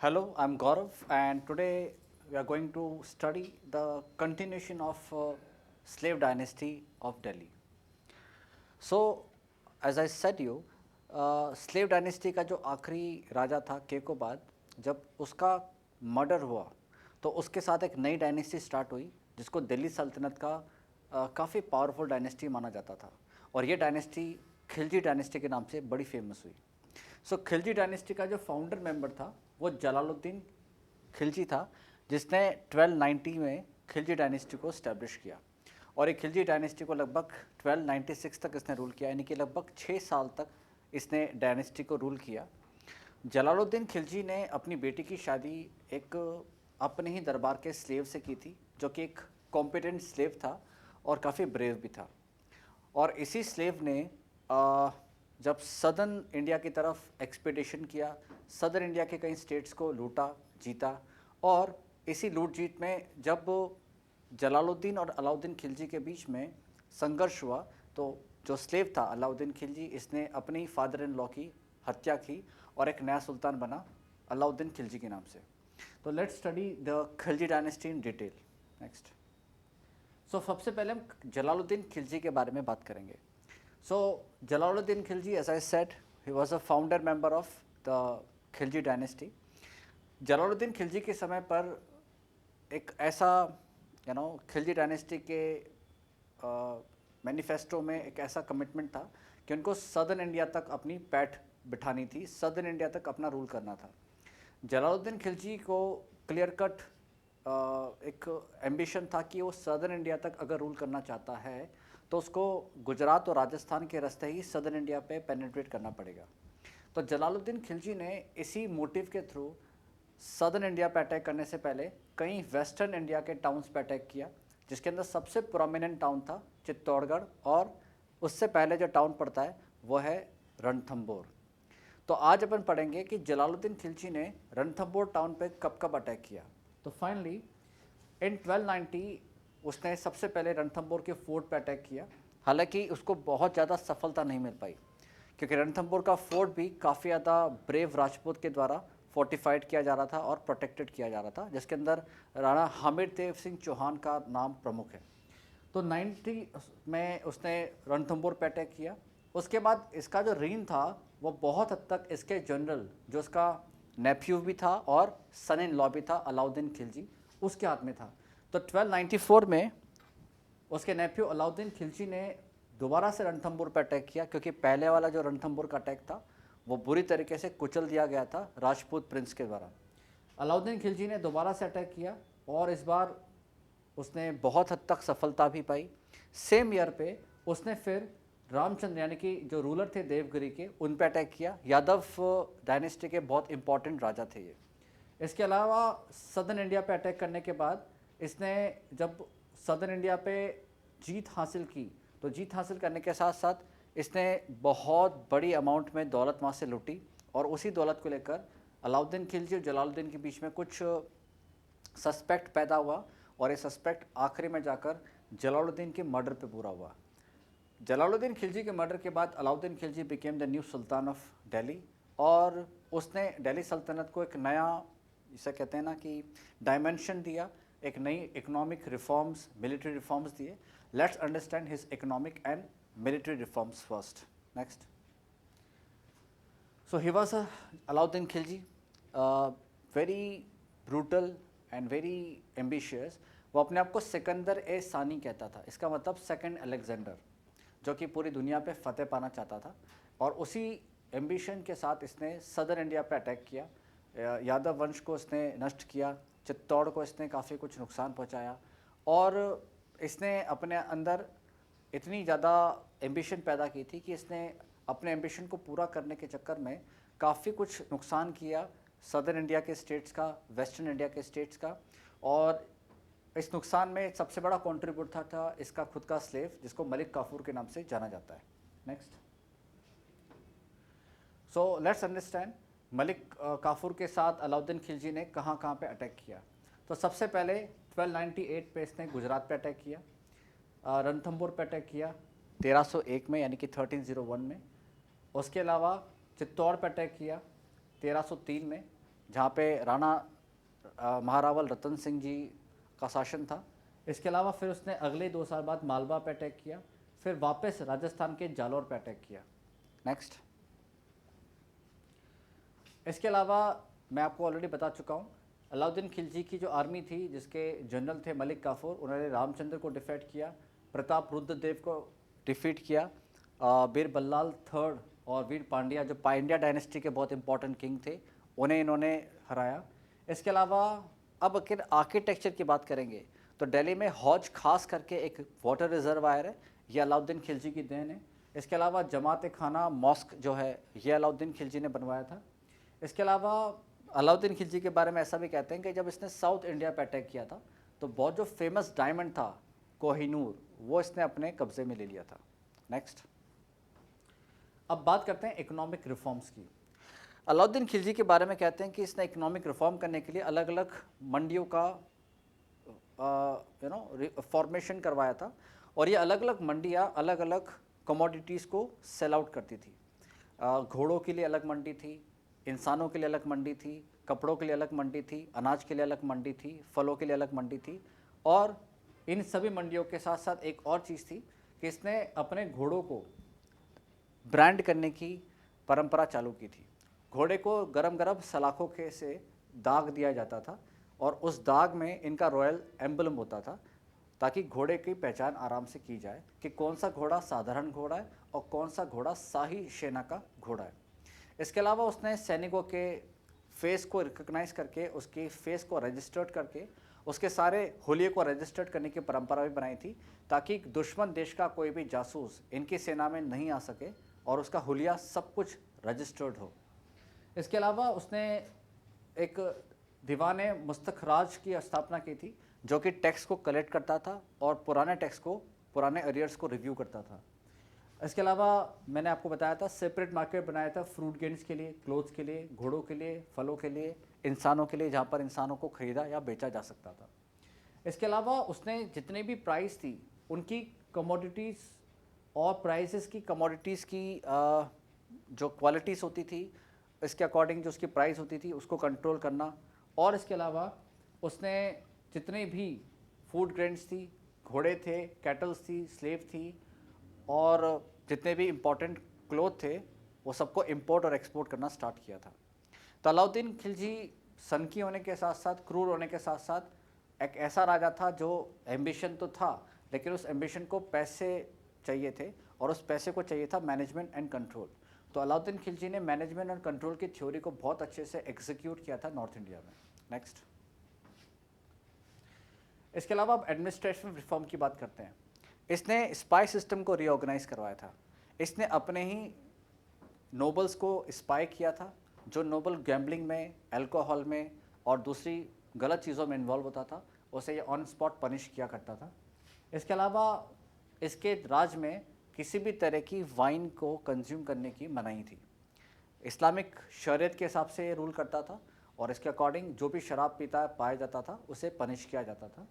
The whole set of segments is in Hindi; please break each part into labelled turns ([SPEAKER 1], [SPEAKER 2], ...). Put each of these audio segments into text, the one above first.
[SPEAKER 1] Hello, I'm Gaurav, and today we are going to study the continuation of slave dynasty of Delhi. So, as I said you, slave dynasty का जो आखिरी राजा था केकोबाद, जब उसका मर्डर हुआ तो उसके साथ एक नई डायनेस्टी स्टार्ट हुई जिसको दिल्ली सल्तनत का काफ़ी पावरफुल डायनेस्टी माना जाता था और ये डायनेस्टी खिलजी डायनेस्टी के नाम से बड़ी फेमस हुई। सो खिलजी डायनेस्टी का जो फाउंडर मेंबर था वो जलालुद्दीन खिलजी था, जिसने 1290 में खिलजी डायनेस्टी को इस्टेब्लिश किया और एक खिलजी डायनेस्टी को लगभग 1296 तक इसने रूल किया, यानी कि लगभग 6 साल तक इसने डायनेस्टी को रूल किया। जलालुद्दीन खिलजी ने अपनी बेटी की शादी एक अपने ही दरबार के स्लेव से की थी, जो कि एक कॉम्पिटेंट स्लेव था और काफ़ी ब्रेव भी था। और इसी स्लेव ने जब सदर्न इंडिया की तरफ एक्सपीडिशन किया, सदर्न इंडिया के कई स्टेट्स को लूटा, जीता, और इसी लूट जीत में जब जलालुद्दीन और अलाउद्दीन खिलजी के बीच में संघर्ष हुआ तो जो स्लेव था अलाउद्दीन खिलजी, इसने अपनी फादर इन लॉ की हत्या की और एक नया सुल्तान बना अलाउद्दीन खिलजी के नाम से। तो let's study the Khilji dynasty in detail. Next. So सबसे पहले हम जलालुद्दीन खिलजी के बारे में बात करेंगे। So Jalaluddin Khilji, as I said, he was a founder member of the Khilji dynasty. Jalaluddin Khilji के समय पर एक ऐसा खिलजी डायनेस्टी के मैनिफेस्टो में एक ऐसा कमिटमेंट था कि उनको सदर्न इंडिया तक अपनी पैठ बिठानी थी, सदर्न इंडिया तक अपना रूल करना था। जलालुद्दीन खिलजी को क्लियर कट एक एम्बिशन था कि वो सदर्न इंडिया तक अगर रूल करना चाहता है तो उसको गुजरात और राजस्थान के रास्ते ही सदर्न इंडिया पे पेनिट्रेट करना पड़ेगा। तो जलालुद्दीन खिलजी ने इसी मोटिव के थ्रू सदर्न इंडिया पे अटैक करने से पहले कई वेस्टर्न इंडिया के टाउन्स पे अटैक किया, जिसके अंदर सबसे प्रोमिनेंट टाउन था चित्तौड़गढ़, और उससे पहले जो टाउन पड़ता है वो है रणथंबोर। तो आज अपन पढ़ेंगे कि जलालुद्दीन खिलजी ने रणथंबोर टाउन पे कब कब अटैक किया। तो फाइनली इन 1290 उसने सबसे पहले रणथंबोर के फोर्ट पे अटैक किया। हालांकि उसको बहुत ज़्यादा सफलता नहीं मिल पाई, क्योंकि रणथंबोर का फोर्ट भी काफ़ी ज़्यादा ब्रेव राजपूत के द्वारा फोर्टिफाइड किया जा रहा था और प्रोटेक्टेड किया जा रहा था, जिसके अंदर राणा हामिद देव सिंह चौहान का नाम प्रमुख है। तो 90 में उसने रणथंबोर पे अटैक किया। उसके बाद इसका जो रीन था वो बहुत हद तक इसके जनरल, जो उसका नेफ्यू भी था और सन इन लॉ भी था अलाउद्दीन खिलजी, उसके हाथ में था। तो 1294 में उसके नेफ्यू अलाउद्दीन खिलजी ने दोबारा से रणथंबोर पर अटैक किया, क्योंकि पहले वाला जो रणथंबोर का अटैक था वो बुरी तरीके से कुचल दिया गया था राजपूत प्रिंस के द्वारा। अलाउद्दीन खिलजी ने दोबारा से अटैक किया और इस बार उसने बहुत हद तक सफलता भी पाई। सेम ईयर पे उसने फिर रामचंद्र, यानी कि जो रूलर थे देवगिरी के, उन पे अटैक किया। यादव डायनेस्टी के बहुत इंपॉर्टेंट राजा थे ये। इसके अलावा सदर्न इंडिया पे अटैक करने के बाद इसने जब सदर्न इंडिया पे जीत हासिल की, तो जीत हासिल करने के साथ साथ इसने बहुत बड़ी अमाउंट में दौलत वहाँ से लूटी, और उसी दौलत को लेकर अलाउद्दीन खिलजी और जलालुद्दीन के बीच में कुछ सस्पेक्ट पैदा हुआ, और ये सस्पेक्ट आखिरी में जाकर जलालुद्दीन के मर्डर पे पूरा हुआ। जलालुद्दीन खिलजी के मर्डर के बाद Alauddin Khilji became the new Sultan of Delhi, और उसने दिल्ली सल्तनत को एक नया, जिसे कहते हैं ना कि डायमेंशन दिया, एक नई इकोनॉमिक रिफॉर्म्स, मिलिट्री रिफॉर्म्स दिए। Let's understand his economic and military reforms first. Next. So he was a Alauddin Khilji, very brutal and very ambitious. वो अपने आप को सिकंदर ए सानी कहता था, इसका मतलब सेकंड अलेक्जेंडर, जो कि पूरी दुनिया पे फतेह पाना चाहता था। और उसी एम्बिशन के साथ इसने सदर्न इंडिया पे अटैक किया, यादव वंश को इसने नष्ट किया, चित्तौड़ को इसने काफ़ी कुछ नुकसान पहुंचाया, और इसने अपने अंदर इतनी ज़्यादा एम्बिशन पैदा की थी कि इसने अपने एम्बिशन को पूरा करने के चक्कर में काफ़ी कुछ नुकसान किया सदर्न इंडिया के स्टेट्स का, वेस्टर्न इंडिया के स्टेट्स का। और इस नुकसान में सबसे बड़ा कंट्रीब्यूटर था इसका खुद का स्लेव, जिसको मलिक काफूर के नाम से जाना जाता है। Next. So let's understand Malik Kafur के साथ अलाउद्दीन खिलजी ने कहाँ कहाँ पे अटैक किया। तो सबसे पहले 1298 पे इसने गुजरात पे अटैक किया, रणथंबोर पे अटैक किया 1301 में, यानी कि 1301 में। उसके अलावा चित्तौड़ पे अटैक किया 1303 में, जहाँ पे राणा महारावल रतन सिंह जी का शासन था। इसके अलावा फिर उसने अगले 2 साल बाद मालवा पे अटैक किया, फिर वापस राजस्थान के जालौर पे अटैक किया। नेक्स्ट। इसके अलावा मैं आपको ऑलरेडी बता चुका हूँ, अलाउद्दीन खिलजी की जो आर्मी थी जिसके जनरल थे मलिक काफूर, उन्होंने रामचंद्र को डिफेट किया, प्रताप रुद्रदेव को डिफीट किया, बीर बल्लाल थर्ड और वीर पांड्या जो पांड्या डायनेस्टी के बहुत इंपॉर्टेंट किंग थे, उन्हें इन्होंने हराया। इसके अलावा अब अगर आर्किटेक्चर की बात करेंगे तो दिल्ली में हौज खास करके एक वाटर रिजर्वायर है, ये अलाउद्दीन खिलजी की देन है। इसके अलावा जमात खाना मॉस्क जो है ये अलाउद्दीन खिलजी ने बनवाया था। इसके अलावा अलाउद्दीन खिलजी के बारे में ऐसा भी कहते हैं कि जब इसने साउथ इंडिया पे अटैक किया था तो बहुत जो फेमस डायमंड था कोहिनूर, वो इसने अपने कब्जे में ले लिया था। नेक्स्ट। अब बात करते हैं इकोनॉमिक रिफॉर्म्स की। अलाउद्दीन खिलजी के बारे में कहते हैं कि इसने इकोनॉमिक रिफॉर्म करने के लिए अलग अलग मंडियों का फॉर्मेशन करवाया था, और ये अलग अलग मंडियाँ अलग अलग कमोडिटीज़ को सेल आउट करती थी। घोड़ों के लिए अलग मंडी थी, इंसानों के लिए अलग मंडी थी, कपड़ों के लिए अलग मंडी थी, अनाज के लिए अलग मंडी थी, फलों के लिए अलग मंडी थी। और इन सभी मंडियों के साथ साथ एक और चीज़ थी कि इसने अपने घोड़ों को ब्रांड करने की परंपरा चालू की थी। घोड़े को गरम गरम सलाखों के से दाग दिया जाता था और उस दाग में इनका रॉयल एम्बलम होता था, ताकि घोड़े की पहचान आराम से की जाए कि कौन सा घोड़ा साधारण घोड़ा है और कौन सा घोड़ा शाही सेना का घोड़ा है। इसके अलावा उसने सैनिकों के फेस को रिकग्नाइज करके उसकी फेस को रजिस्टर्ड करके उसके सारे हुलिये को रजिस्टर्ड करने की परंपरा भी बनाई थी, ताकि दुश्मन देश का कोई भी जासूस इनकी सेना में नहीं आ सके और उसका हुलिया सब कुछ रजिस्टर्ड हो। इसके अलावा उसने एक दीवाने मुस्तखराज की स्थापना की थी, जो कि टैक्स को कलेक्ट करता था और पुराने टैक्स को, पुराने अरियर्स को रिव्यू करता था। इसके अलावा मैंने आपको बताया था सेपरेट मार्केट बनाया था फ्रूट गेंस के लिए, क्लोथ्स के लिए, घोड़ों के लिए, फलों के लिए, इंसानों के लिए, जहाँ पर इंसानों को खरीदा या बेचा जा सकता था। इसके अलावा उसने जितने भी प्राइस थी उनकी कमोडिटीज़ और प्राइसेस की, कमोडिटीज़ की जो क्वालिटीज़ होती थी इसके अकॉर्डिंग जो उसकी प्राइस होती थी उसको कंट्रोल करना। और इसके अलावा उसने जितने भी फूड ग्रेन्स थी, घोड़े थे, कैटल्स थी, स्लेव थी और जितने भी इम्पोर्टेंट क्लोथ थे वो सबको इंपोर्ट और एक्सपोर्ट करना स्टार्ट किया था। तो अलाउद्दीन खिलजी सनकी होने के साथ साथ, क्रूर होने के साथ साथ एक ऐसा राजा था जो एम्बिशन तो था, लेकिन उस एम्बिशन को पैसे चाहिए थे और उस पैसे को चाहिए था मैनेजमेंट एंड कंट्रोल। तो अलाउद्दीन खिलजी ने मैनेजमेंट एंड कंट्रोल की थ्योरी को बहुत अच्छे से एग्जीक्यूट किया था नॉर्थ इंडिया में। नेक्स्ट। इसके अलावा अब एडमिनिस्ट्रेशन रिफॉर्म की बात करते हैं। इसने स्पाई सिस्टम को रीऑर्गेनाइज करवाया था। इसने अपने ही नोबल्स को स्पाई किया था, जो नोबल गैम्बलिंग में, अल्कोहल में और दूसरी गलत चीज़ों में इन्वॉल्व होता था, उसे ये ऑन स्पॉट पनिश किया करता था। इसके अलावा इसके राज में किसी भी तरह की वाइन को कंज्यूम करने की मनाही थी। इस्लामिक शरीयत के हिसाब से ये रूल करता था और इसके अकॉर्डिंग जो भी शराब पीता पाया जाता था उसे पनिश किया जाता था।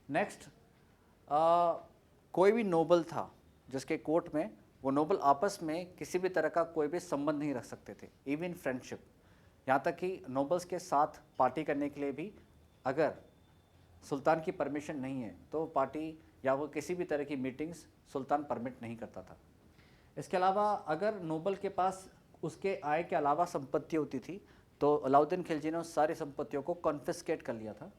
[SPEAKER 1] नेक्स्ट, कोई भी नोबल था जिसके कोर्ट में, वो नोबल आपस में किसी भी तरह का कोई भी संबंध नहीं रख सकते थे, इवन फ्रेंडशिप। यहाँ तक कि नोबल्स के साथ पार्टी करने के लिए भी अगर सुल्तान की परमिशन नहीं है तो पार्टी या वो किसी भी तरह की मीटिंग्स सुल्तान परमिट नहीं करता था। इसके अलावा अगर नोबल के पास उसके आय के अलावा संपत्ति होती थी तो अलाउद्दीन खिलजी ने उस सारी संपत्तियों को कॉन्फिस्केट कर लिया था।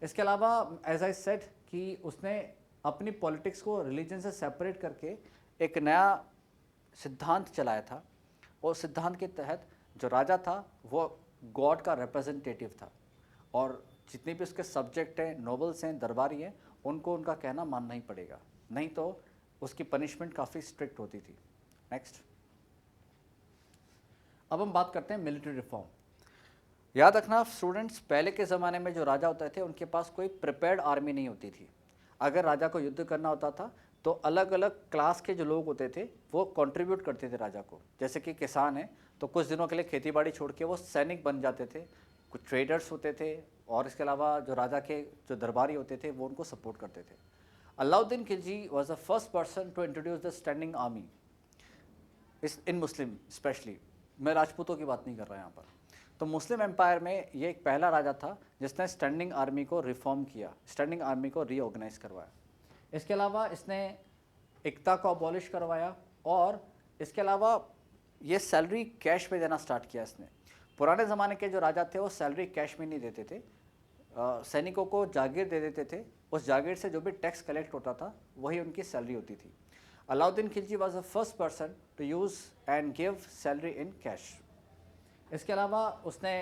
[SPEAKER 1] इसके अलावा एज आई सेड कि उसने अपनी पॉलिटिक्स को रिलीजन से सेपरेट करके एक नया सिद्धांत चलाया था, और सिद्धांत के तहत जो राजा था वो गॉड का रिप्रेजेंटेटिव था और जितने भी उसके सब्जेक्ट हैं, नोबल्स हैं, दरबारी हैं, उनको उनका कहना मानना ही पड़ेगा, नहीं तो उसकी पनिशमेंट काफ़ी स्ट्रिक्ट होती थी। नेक्स्ट। अब हम बात करते हैं मिलिट्री रिफॉर्म। याद रखना स्टूडेंट्स, पहले के ज़माने में जो राजा होते थे उनके पास कोई प्रिपेयर्ड आर्मी नहीं होती थी। अगर राजा को युद्ध करना होता था तो अलग अलग क्लास के जो लोग होते थे वो कंट्रीब्यूट करते थे राजा को। जैसे कि किसान हैं तो कुछ दिनों के लिए खेतीबाड़ी छोड़ के वो सैनिक बन जाते थे, कुछ ट्रेडर्स होते थे और इसके अलावा जो राजा के जो दरबारी होते थे वो उनको सपोर्ट करते थे। Alauddin Khilji was the first person to introduce the standing army in Muslim specially. मैं राजपूतों की बात नहीं कर रहा यहाँ पर। तो मुस्लिम एम्पायर में ये एक पहला राजा था जिसने स्टैंडिंग आर्मी को रिफॉर्म किया, स्टैंडिंग आर्मी को रीऑर्गेनाइज करवाया। इसके अलावा इसने एकता को अबॉलिश करवाया और इसके अलावा ये सैलरी कैश में देना स्टार्ट किया इसने। पुराने ज़माने के जो राजा थे वो सैलरी कैश में नहीं देते थे, सैनिकों को जागीर दे देते थे, उस जागीर से जो भी टैक्स कलेक्ट होता था वही उनकी सैलरी होती थी। Alauddin Khilji was the first person to use and give salary in cash. इसके अलावा उसने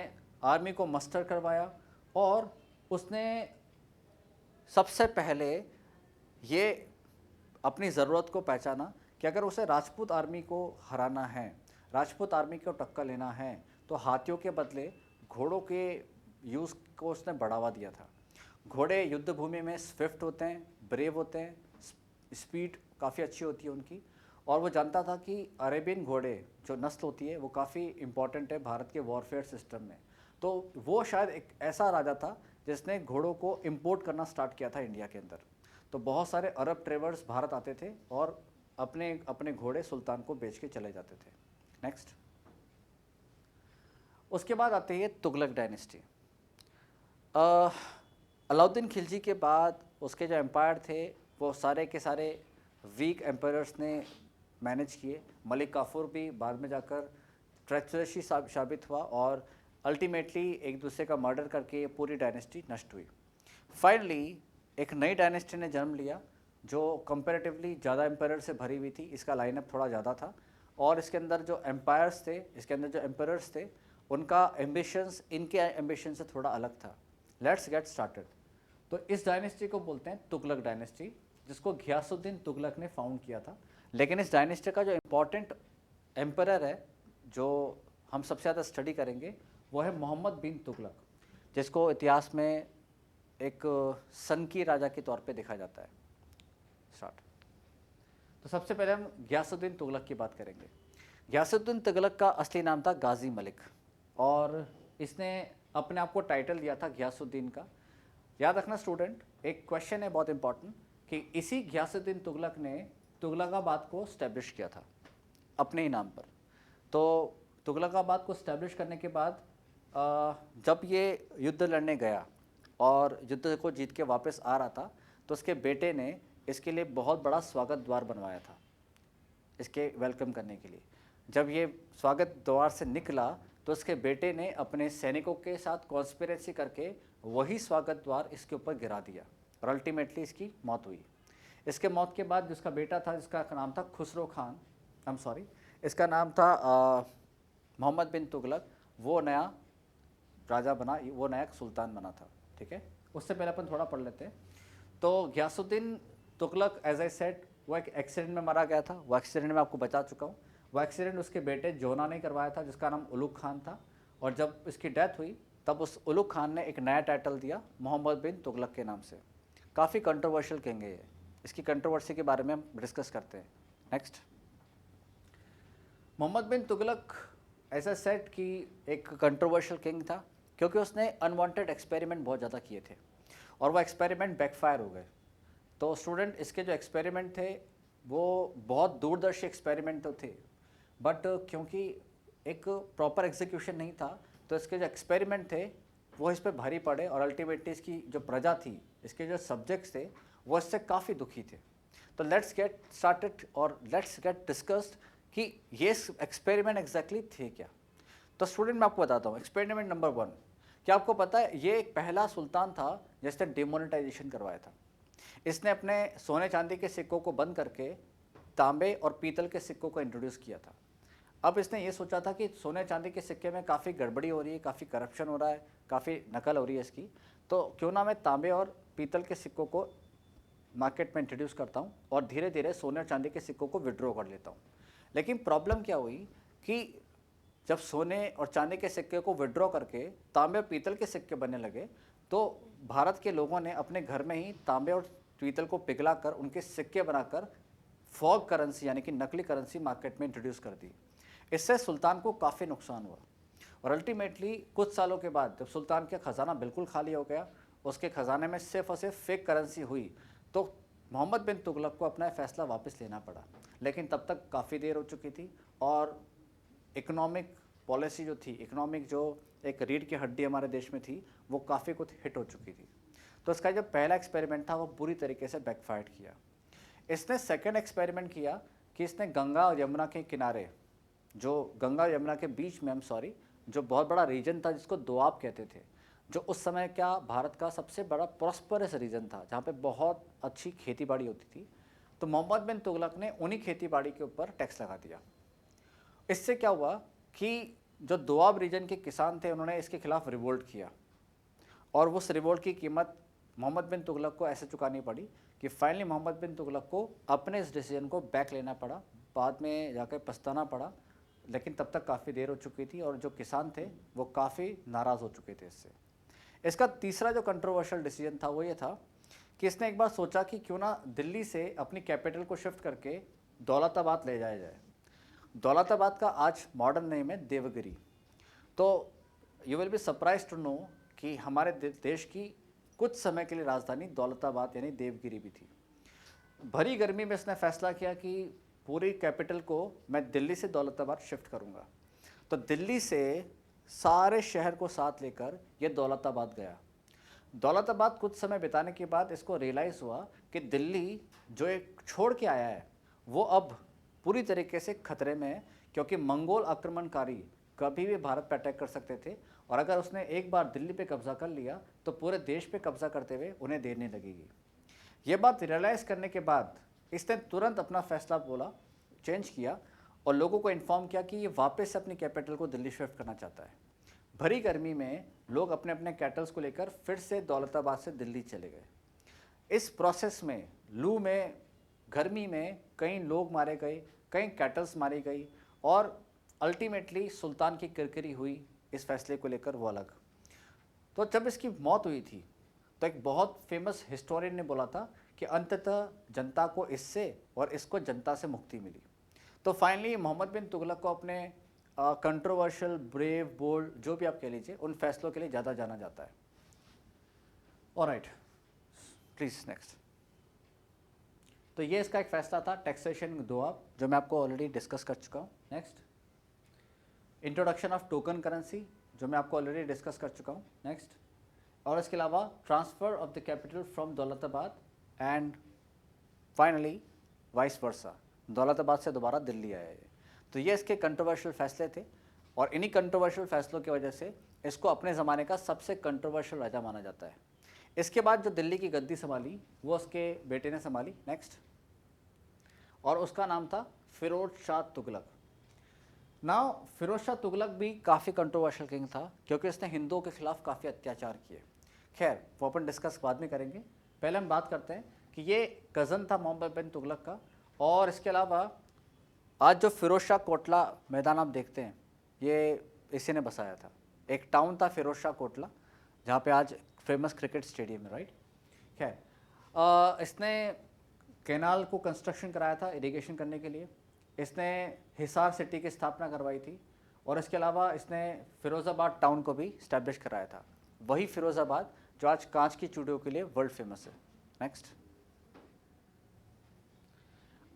[SPEAKER 1] आर्मी को मस्टर करवाया और उसने सबसे पहले ये अपनी ज़रूरत को पहचाना कि अगर उसे राजपूत आर्मी को हराना है, राजपूत आर्मी को टक्कर लेना है, तो हाथियों के बदले घोड़ों के यूज़ को उसने बढ़ावा दिया था। घोड़े युद्ध भूमि में स्विफ्ट होते हैं, ब्रेव होते हैं, स्पीड काफ़ी अच्छी होती है उनकी, और वो जानता था कि अरेबियन घोड़े जो नस्ल होती है वो काफ़ी इंपॉर्टेंट है भारत के वॉरफेयर सिस्टम में। तो वो शायद एक ऐसा राजा था जिसने घोड़ों को इंपोर्ट करना स्टार्ट किया था इंडिया के अंदर। तो बहुत सारे अरब ट्रेवल्स भारत आते थे और अपने अपने घोड़े सुल्तान को बेच के चले जाते थे। नेक्स्ट, उसके बाद आते हैं तुगलक डायनेस्टी। अलाउद्दीन खिलजी के बाद उसके जो एम्पायर थे वो सारे के सारे वीक एम्पायर्स ने मैनेज किए। मलिक काफूर भी बाद में जाकर ट्रेचरसी साबित हुआ और अल्टीमेटली एक दूसरे का मर्डर करके पूरी डायनेस्टी नष्ट हुई। फाइनली एक नई डायनेस्टी ने जन्म लिया जो कंपैरेटिवली ज़्यादा एम्पायर से भरी हुई थी, इसका लाइनअप थोड़ा ज़्यादा था और इसके अंदर जो एम्पायर्स थे, इसके अंदर जो एम्पायर्स थे उनका एम्बिशंस इनके एम्बिशन से थोड़ा अलग था। Let's get started. तो इस डायनेस्टी को बोलते हैं तुगलक डायनेस्टी, जिसको घियासुद्दीन तुगलक ने फाउंड किया था। लेकिन इस डायनेस्टी का जो इम्पॉर्टेंट एम्पायर है जो हम सबसे ज़्यादा स्टडी करेंगे वो है मोहम्मद बिन तुगलक, जिसको इतिहास में एक सन की राजा के तौर पे देखा जाता है। स्टार्ट। तो सबसे पहले हम घियासुद्दीन तुगलक की बात करेंगे। घियासुद्दीन तुगलक का असली नाम था गाजी मलिक और इसने अपने आप को टाइटल दिया था घियासुद्दीन का। याद रखना स्टूडेंट, एक क्वेश्चन है बहुत इंपॉर्टेंट कि इसी घियासुद्दीन तुगलक ने तुगलकाबाद को स्टैब्लिश किया था अपने ही नाम पर। तो तुगलकाबाद को स्टैब्लिश करने के बाद जब ये युद्ध लड़ने गया और युद्ध को जीत के वापस आ रहा था तो उसके बेटे ने इसके लिए बहुत बड़ा स्वागत द्वार बनवाया था इसके वेलकम करने के लिए। जब ये स्वागत द्वार से निकला तो उसके बेटे ने अपने सैनिकों के साथ कॉन्स्पिरेसी करके वही स्वागत द्वार इसके ऊपर गिरा दिया और अल्टीमेटली इसकी मौत हुई। इसके मौत के बाद जिसका बेटा था, जिसका नाम था खुसरो खान, इसका नाम था मोहम्मद बिन तुगलक, वो नया राजा बना, वो नया सुल्तान बना था। ठीक है, उससे पहले अपन थोड़ा पढ़ लेते हैं। तो Ghiyasuddin Tughlaq as I said वो एक एक्सीडेंट में मारा गया था। वो एक्सीडेंट में आपको बता चुका हूँ। वो एक्सीडेंट उसके बेटे जोना ने करवाया था जिसका नाम उलुग खान था और जब इसकी डेथ हुई तब उस उलुग खान ने एक नया टाइटल दिया मोहम्मद बिन तुगलक के नाम से। काफ़ी कंट्रोवर्शियल कहेंगे ये, इसकी कंट्रोवर्सी के बारे में हम डिस्कस करते हैं। नेक्स्ट, मोहम्मद बिन तुगलक ऐसा सेट कि एक कंट्रोवर्शियल किंग था क्योंकि उसने अनवांटेड एक्सपेरिमेंट बहुत ज़्यादा किए थे और वो एक्सपेरिमेंट बैकफायर हो गए। तो स्टूडेंट, इसके जो एक्सपेरिमेंट थे वो बहुत दूरदर्शी एक्सपेरिमेंट तो थे, बट क्योंकि एक प्रॉपर एग्जीक्यूशन नहीं था तो इसके जो एक्सपेरिमेंट थे वो इस पर भारी पड़े और अल्टीमेटली इसकी जो प्रजा थी, इसके जो सब्जेक्ट्स थे वो इससे काफ़ी दुखी थे। तो लेट्स गेट स्टार्टेड और लेट्स गेट डिस्कस्ड कि ये एक्सपेरिमेंट एग्जैक्टली थे क्या। तो स्टूडेंट मैं आपको बताता हूँ एक्सपेरिमेंट नंबर 1। क्या आपको पता है ये एक पहला सुल्तान था जिसने डिमोनेटाइजेशन करवाया था। इसने अपने सोने चांदी के सिक्कों को बंद करके तांबे और पीतल के सिक्कों को इंट्रोड्यूस किया था। अब इसने ये सोचा था कि सोने चांदी के सिक्के में काफ़ी गड़बड़ी हो रही है, काफ़ी करप्शन हो रहा है, काफ़ी नकल हो रही है इसकी, तो क्यों ना मैं तांबे और पीतल के सिक्कों को मार्केट में इंट्रोड्यूस करता हूँ और धीरे धीरे सोने और चांदी के सिक्कों को विड्रॉ कर लेता हूँ। लेकिन प्रॉब्लम क्या हुई कि जब सोने और चांदी के सिक्के को विड्रॉ करके तांबे और पीतल के सिक्के बनने लगे तो भारत के लोगों ने अपने घर में ही तांबे और पीतल को पिघला कर उनके सिक्के बनाकर फॉग करेंसी यानी कि नकली करेंसी मार्केट में इंट्रोड्यूस कर दी। इससे सुल्तान को काफ़ी नुकसान हुआ और अल्टीमेटली कुछ सालों के बाद जब सुल्तान का ख़जाना बिल्कुल खाली हो गया, उसके ख़जाने में सिर्फ और सिर्फ फेक करेंसी हुई, तो मोहम्मद बिन तुगलक को अपना फैसला वापस लेना पड़ा। लेकिन तब तक काफ़ी देर हो चुकी थी और इकोनॉमिक, पॉलिसी जो थी, इकोनॉमिक जो एक रीढ़ की हड्डी हमारे देश में थी, वो काफ़ी कुछ हिट हो चुकी थी। तो इसका जो पहला एक्सपेरिमेंट था वो पूरी तरीके से बैकफायर्ड किया। इसने सेकंड एक्सपेरिमेंट किया कि इसने गंगा और यमुना के किनारे, जो गंगा और यमुना के बीच में, सॉरी, जो बहुत बड़ा रीजन था जिसको दोआब कहते थे, जो उस समय क्या भारत का सबसे बड़ा प्रॉस्परस रीजन था जहाँ पे बहुत अच्छी खेती बाड़ी होती थी, तो मोहम्मद बिन तुगलक ने उन्हीं खेती बाड़ी के ऊपर टैक्स लगा दिया। इससे क्या हुआ कि जो दोआब रीजन के किसान थे उन्होंने इसके खिलाफ रिवोल्ट किया, और उस रिवोल्ट की कीमत मोहम्मद बिन तुगलक को ऐसे चुकानी पड़ी कि फाइनली मोहम्मद बिन तुगलक को अपने इस डिसीजन को बैक लेना पड़ा, बाद में जाकर पछताना पड़ा, लेकिन तब तक काफ़ी देर हो चुकी थी और जो किसान थे वो काफ़ी नाराज़ हो चुके थे इससे। इसका तीसरा जो कंट्रोवर्शियल डिसीजन था वो ये था कि इसने एक बार सोचा कि क्यों ना दिल्ली से अपनी कैपिटल को शिफ्ट करके दौलताबाद ले जाया जाए। दौलताबाद का आज मॉडर्न नेम है देवगिरी। तो you will be surprise to know कि हमारे देश की कुछ समय के लिए राजधानी दौलताबाद यानी देवगिरी भी थी। भरी गर्मी में इसने फैसला किया कि पूरी कैपिटल को मैं दिल्ली से दौलताबाद शिफ्ट करूंगा। तो दिल्ली से सारे शहर को साथ लेकर ये दौलताबाद गया। दौलताबाद कुछ समय बिताने के बाद इसको रियलाइज़ हुआ कि दिल्ली जो एक छोड़ के आया है वो अब पूरी तरीके से खतरे में है, क्योंकि मंगोल आक्रमणकारी कभी भी भारत पर अटैक कर सकते थे, और अगर उसने एक बार दिल्ली पे कब्जा कर लिया तो पूरे देश पे कब्जा करते हुए उन्हें देर नहीं लगेगी। ये बात रियलाइज़ करने के बाद इसने तुरंत अपना फैसला चेंज किया और लोगों को इन्फॉर्म किया कि ये वापस से अपनी कैपिटल को दिल्ली शिफ्ट करना चाहता है। भरी गर्मी में लोग अपने अपने कैटल्स को लेकर फिर से दौलताबाद से दिल्ली चले गए। इस प्रोसेस में लू में, गर्मी में कई लोग मारे गए, कई कैटल्स मारी गई, और अल्टीमेटली सुल्तान की किरकिरी हुई इस फैसले को लेकर, वो अलग। तो जब इसकी मौत हुई थी तो एक बहुत फेमस हिस्टोरियन ने बोला था कि अंततः जनता को इससे और इसको जनता से मुक्ति मिली। तो फाइनली मोहम्मद बिन तुगलक को अपने कंट्रोवर्शियल, ब्रेव, बोल्ड, जो भी आप कह लीजिए, उन फैसलों के लिए ज़्यादा जाना जाता है। Alright, please next. तो ये इसका एक फैसला था, टैक्सेशन दोआब, जो मैं आपको ऑलरेडी डिस्कस कर चुका हूँ। Next, introduction of token currency, जो मैं आपको ऑलरेडी डिस्कस कर चुका हूँ। नेक्स्ट, और इसके अलावा transfer of the capital from Daulatabad and finally vice versa, Daulatabad से दोबारा दिल्ली आया है। तो ये इसके कंट्रोवर्शियल फैसले थे, और इन्हीं कंट्रोवर्शियल फैसलों की वजह से इसको अपने ज़माने का सबसे कंट्रोवर्शियल राजा माना जाता है। इसके बाद जो दिल्ली की गद्दी संभाली वो उसके बेटे ने संभाली। नेक्स्ट, और उसका नाम था फिरोज शाह तुगलक। नाउ फिरोज शाह तुगलक भी काफ़ी कंट्रोवर्शियल किंग था, क्योंकि इसने हिंदुओं के खिलाफ काफ़ी अत्याचार किए। खैर, वो अपन डिस्कस बाद में करेंगे। पहले हम बात करते हैं कि ये कज़न था मोहम्मद बिन तुगलक का, और इसके अलावा आज जो फिरोज शाह कोटला मैदान आप देखते हैं, ये इसी ने बसाया था। एक टाउन था फिरोज शाह कोटला, जहाँ पे आज फेमस क्रिकेट स्टेडियम है, राइट। खैर, इसने कैनाल को कंस्ट्रक्शन कराया था इरिगेशन करने के लिए। इसने हिसार सिटी की स्थापना करवाई थी, और इसके अलावा इसने फिरोज़ाबाद टाउन को भी इस्टेब्लिश कराया था। वही फिरोज़ाबाद जो आज कांच की चूड़ियों के लिए वर्ल्ड फेमस है। नेक्स्ट,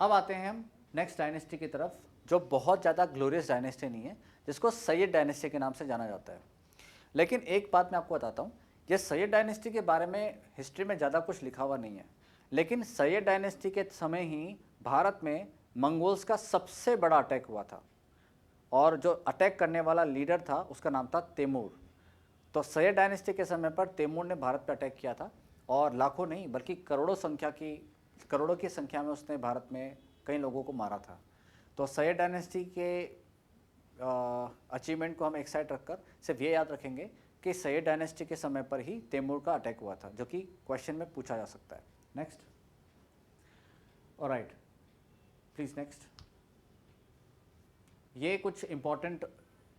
[SPEAKER 1] अब आते हैं हम नेक्स्ट डायनेस्टी की तरफ, जो बहुत ज़्यादा ग्लोरियस डायनेस्टी नहीं है, जिसको सैयद डायनेस्टी के नाम से जाना जाता है। लेकिन एक बात मैं आपको बताता हूँ, ये सैयद डायनेस्टी के बारे में हिस्ट्री में ज़्यादा कुछ लिखा हुआ नहीं है, लेकिन सैयद डायनेस्टी के समय ही भारत में मंगोल्स का सबसे बड़ा अटैक हुआ था, और जो अटैक करने वाला लीडर था उसका नाम था तैमूर। तो सैयद डायनेस्टी के समय पर तैमूर ने भारत पर अटैक किया था, और लाखों नहीं बल्कि करोड़ों की संख्या में उसने भारत में कई लोगों को मारा था। तो सैयद डायनेस्टी के अचीवमेंट को हम एक साइड रखकर सिर्फ ये याद रखेंगे कि सैयद डायनेस्टी के समय पर ही तैमूर का अटैक हुआ था, जो कि क्वेश्चन में पूछा जा सकता है। Next, alright, please next. ये कुछ इंपॉर्टेंट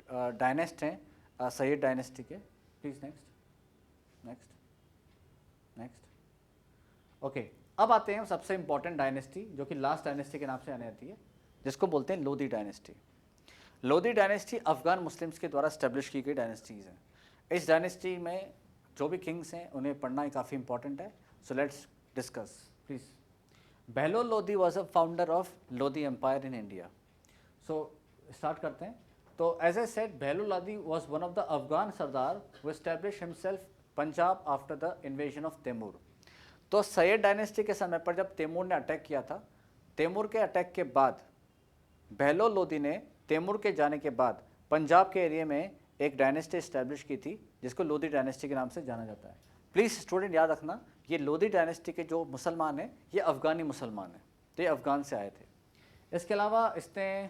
[SPEAKER 1] डायनेस्ट हैं सैयद डायनेस्टी के। Please next, next, next. Okay, अब आते हैं सबसे इंपॉर्टेंट डायनेस्टी, जो कि लास्ट डायनेस्टी के नाम से जानी जाती है, जिसको बोलते हैं Lodhi dynasty. Lodhi dynasty Afghan Muslims के द्वारा स्टैब्लिश की गई डायनेस्टीज़ हैं। इस डायनेस्टी में जो भी किंग्स हैं उन्हें पढ़ना ही काफ़ी इंपॉर्टेंट है। So let's discuss, please. Bahlol Lodi was a founder of Lodi empire in India. So start करते हैं। तो as a said Bahlol Lodi was one of the Afghan sardar who establish himself Punjab after the invasion of Timur. तो सैयद डायनेस्टी के समय पर जब तैमूर ने अटैक किया था, तैमूर के अटैक के बाद बहलोल लोदी ने तैमूर के जाने के बाद पंजाब के एरिया में एक डायनेस्टी इस्टेब्लिश की थी जिसको लोदी डायनेस्टी के नाम से जाना जाता है। प्लीज़ स्टूडेंट याद रखना, ये लोदी डायनेस्टी के जो मुसलमान हैं ये अफ़गानी मुसलमान हैं, तो ये अफ़गान से आए थे। इसके अलावा इसने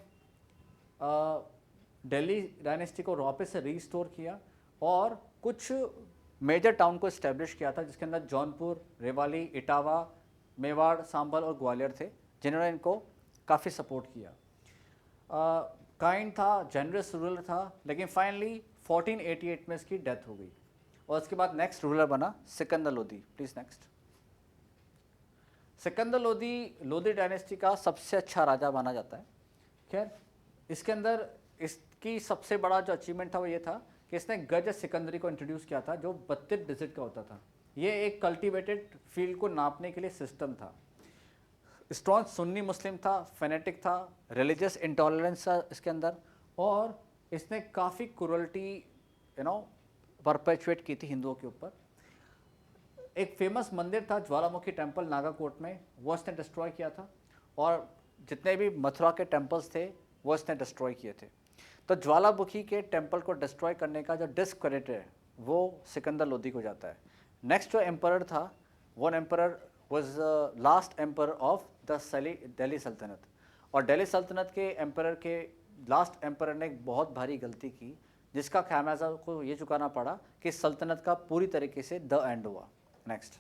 [SPEAKER 1] दिल्ली डायनेस्टी को वापस से रीस्टोर किया और कुछ मेजर टाउन को इस्टेब्लिश किया था जिसके अंदर जौनपुर, रेवाड़ी, इटावा, मेवाड़, सांभल और ग्वालियर थे जिन्होंने इनको काफ़ी सपोर्ट किया। काइंड था, जनरस रूलर था, लेकिन फाइनली 1488 में इसकी डेथ हो गई और उसके बाद नेक्स्ट रूलर बना Sikandar Lodi. Please next. Sikandar Lodi Lodi dynasty का सबसे अच्छा राजा माना जाता है। खैर इसके अंदर इसकी सबसे बड़ा जो अचीवमेंट था वो ये था कि इसने गज सिकंदरी को इंट्रोड्यूस किया था जो 32 डिजिट का होता था। ये एक कल्टीवेटेड फील्ड को नापने के लिए सिस्टम था। स्ट्रॉन्ग सुन्नी मुस्लिम था, फेनेटिक था, रिलीजियस इंटॉलरेंस था इसके अंदर, और इसने काफ़ी क्रूरल्टी परपेचुएट की थी हिंदुओं के ऊपर। एक फेमस मंदिर था ज्वालामुखी टेम्पल नागाकोट में, वो इसने डिस्ट्रॉय किया था, और जितने भी मथुरा के टेम्पल्स थे वो इसने डिस्ट्रॉय किए थे। तो ज्वालामुखी के टेम्पल को डिस्ट्रॉय करने का जो डिस्क्रेडिट है वो सिकंदर लोदी को जाता है। नेक्स्ट जो एम्परर था, one emperor was last emperor of the Delhi सल्तनत, और दिल्ली सल्तनत के एम्परर के लास्ट एम्परर ने एक बहुत भारी गलती की जिसका खामियाजा को ये चुकाना पड़ा कि सल्तनत का पूरी तरीके से द एंड हुआ। नेक्स्ट।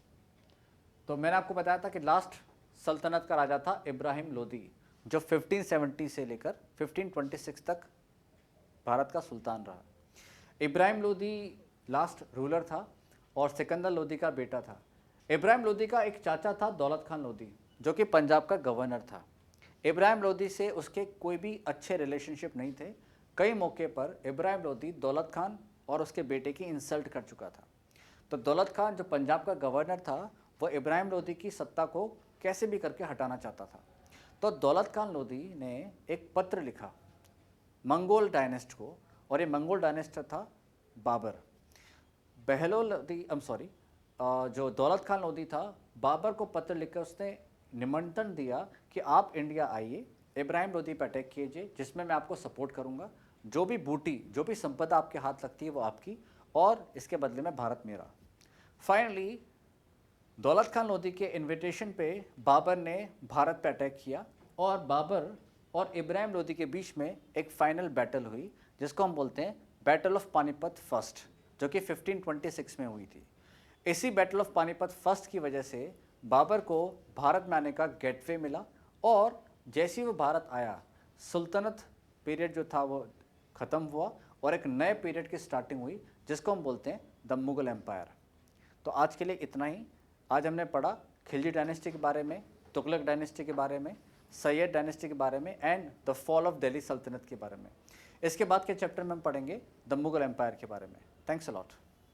[SPEAKER 1] तो मैंने आपको बताया था कि लास्ट सल्तनत का राजा था इब्राहिम लोदी जो 1570 से लेकर 1526 तक भारत का सुल्तान रहा। इब्राहिम लोदी लास्ट रूलर था और सिकंदर लोदी का बेटा था। इब्राहिम लोदी का एक चाचा था दौलत खान लोदी जो कि पंजाब का गवर्नर था। इब्राहिम लोदी से उसके कोई भी अच्छे रिलेशनशिप नहीं थे। कई मौके पर इब्राहिम लोदी दौलत खान और उसके बेटे की इंसल्ट कर चुका था। तो दौलत खान जो पंजाब का गवर्नर था वो इब्राहिम लोदी की सत्ता को कैसे भी करके हटाना चाहता था। तो दौलत खान लोदी ने एक पत्र लिखा मंगोल डायनेस्ट को, और ये मंगोल डायनेस्ट था बाबर। बहलोल लोदी जो दौलत खान लोदी था, बाबर को पत्र लिखकर उसने निमंत्रण दिया कि आप इंडिया आइए, इब्राहिम लोदी पर अटैक कीजिए जिसमें मैं आपको सपोर्ट करूंगा, जो भी बूटी जो भी संपदा आपके हाथ लगती है वो आपकी, और इसके बदले में भारत मेरा। फाइनली दौलत खान लोदी के इनविटेशन पे बाबर ने भारत पर अटैक किया और बाबर और इब्राहिम लोदी के बीच में एक फाइनल बैटल हुई जिसको हम बोलते हैं बैटल ऑफ पानीपत फर्स्ट, जो कि 1526 में हुई थी। इसी बैटल ऑफ पानीपत फर्स्ट की वजह से बाबर को भारत में आने का गेटवे मिला, और जैसे ही वो भारत आया सुल्तनत पीरियड जो था वो ख़त्म हुआ और एक नए पीरियड की स्टार्टिंग हुई जिसको हम बोलते हैं द मुगल एम्पायर। तो आज के लिए इतना ही। आज हमने पढ़ा खिलजी डायनेस्टी के बारे में, तुगलक डायनेस्टी के बारे में, सैयद डायनेस्टी के बारे में and the fall of Delhi सल्तनत के बारे में। इसके बाद के चैप्टर में हम पढ़ेंगे द मुगल एम्पायर के बारे में। Thanks a lot.